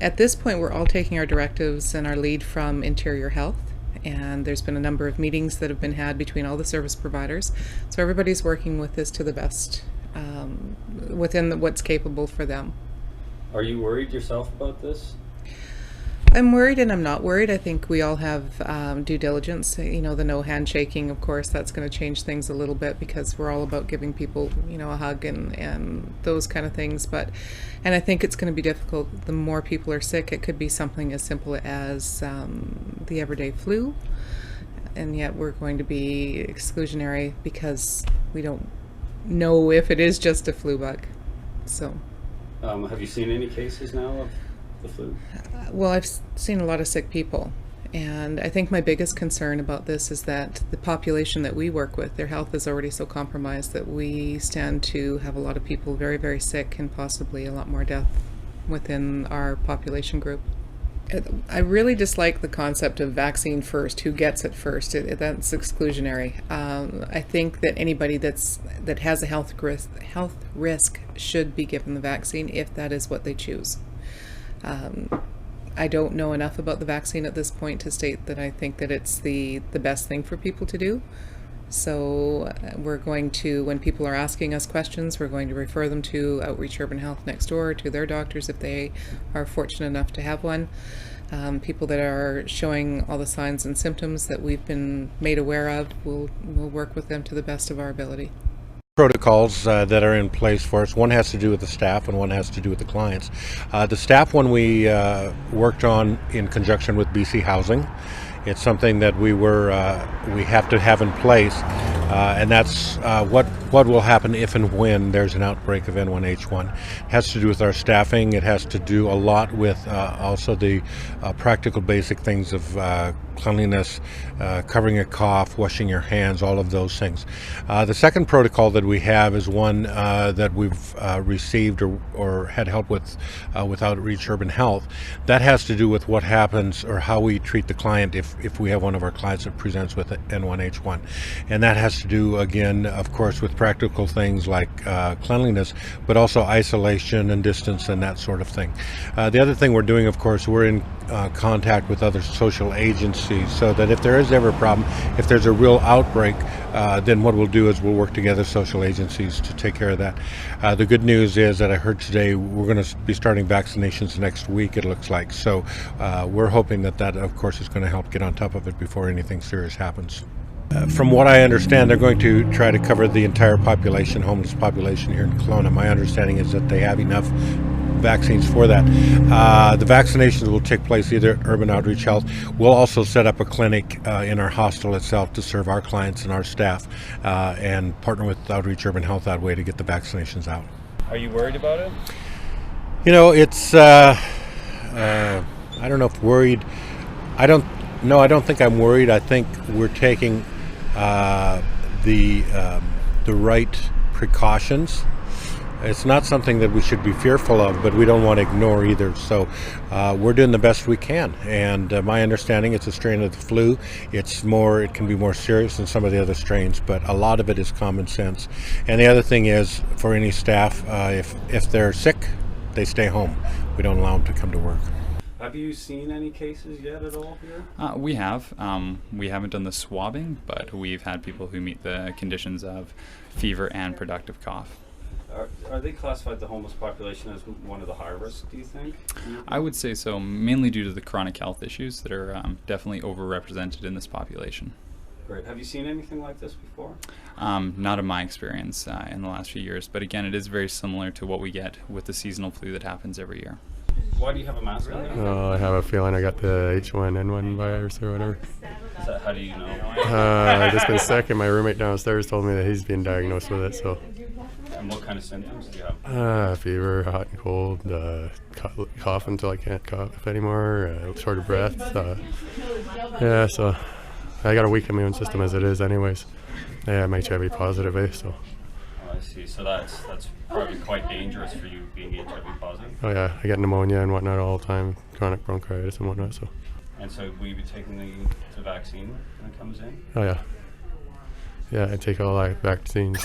At this point, we're all taking our directives and our lead from Interior Health, and there's been a number of meetings that have been had between all the service providers. So everybody's working with this to the best within what's capable for them. Are you worried yourself about this? I'm worried and I'm not worried. I think we all have due diligence. The no handshaking, of course, that's going to change things a little bit because we're all about giving people, a hug and those kind of things. And I think it's going to be difficult. The more people are sick, it could be something as simple as the everyday flu. And yet we're going to be exclusionary because we don't know if it is just a flu bug. So. Have you seen any cases now of the flu? Well, I've seen a lot of sick people, and I think my biggest concern about this is that the population that we work with, their health is already so compromised that we stand to have a lot of people very, very sick and possibly a lot more death within our population group. I really dislike the concept of vaccine first, who gets it first. That's exclusionary. I think that anybody that has a health risk should be given the vaccine if that is what they choose. I don't know enough about the vaccine at this point to state that I think that it's the best thing for people to do. So we're going to, when people are asking us questions, we're going to refer them to Outreach Urban Health next door, to their doctors if they are fortunate enough to have one. People that are showing all the signs and symptoms that we've been made aware of, we'll work with them to the best of our ability. Protocols that are in place for us. One has to do with the staff and one has to do with the clients. The staff one we worked on in conjunction with BC Housing. It's something that we have to have in place, and that's what will happen if and when there's an outbreak of N1H1. It has to do with our staffing. It has to do a lot with also the practical basic things of cleanliness, covering a cough, washing your hands, all of those things. The second protocol that we have is one that we've received or had help with Outreach Urban Health. That has to do with what happens or how we treat the client if we have one of our clients that presents with N1H1. And that has to do, again, of course, with practical things like cleanliness, but also isolation and distance and that sort of thing. The other thing we're doing, of course, we're in contact with other social agencies so that if there is ever a problem, if there's a real outbreak, then what we'll do is we'll work together, social agencies, to take care of that. The good news is that I heard today we're going to be starting vaccinations next week, it looks like. So we're hoping that, of course, is going to help get on top of it before anything serious happens. From what I understand, they're going to try to cover the entire population, homeless population here in Kelowna. My understanding is that they have enough vaccines for that. The vaccinations will take place either at Urban Outreach Health. We'll also set up a clinic in our hostel itself to serve our clients and our staff and partner with Outreach Urban Health that way to get the vaccinations out. Are you worried about it? It's I don't know if worried. I don't think I'm worried. I think we're taking the right precautions. It's not something that we should be fearful of, but we don't want to ignore either. So we're doing the best we can. And my understanding, it's a strain of the flu. It can be more serious than some of the other strains, but a lot of it is common sense. And the other thing is, for any staff, if they're sick, they stay home. We don't allow them to come to work. Have you seen any cases yet at all here? We have. We haven't done the swabbing, but we've had people who meet the conditions of fever and productive cough. Are they classified, the homeless population, as one of the high risk, do you think? I would say so, mainly due to the chronic health issues that are definitely overrepresented in this population. Great. Have you seen anything like this before? Not in my experience in the last few years, but again, it is very similar to what we get with the seasonal flu that happens every year. Why do you have a mask on? I have a feeling I got the H1N1 virus or whatever. How do you know? I've just been sick, and my roommate downstairs told me that he's been diagnosed with it. So. And what kind of symptoms do you have? Fever, hot and cold, cough until I can't cough anymore, short of breath. So I got a weak immune system as it is anyways. Yeah, I'm HIV positive, so. I see. So that's probably quite dangerous for you, being HIV positive. Oh yeah, I get pneumonia and whatnot all the time, chronic bronchitis and whatnot. So. And so will you be taking the vaccine when it comes in? Oh yeah. Yeah, I take all vaccines.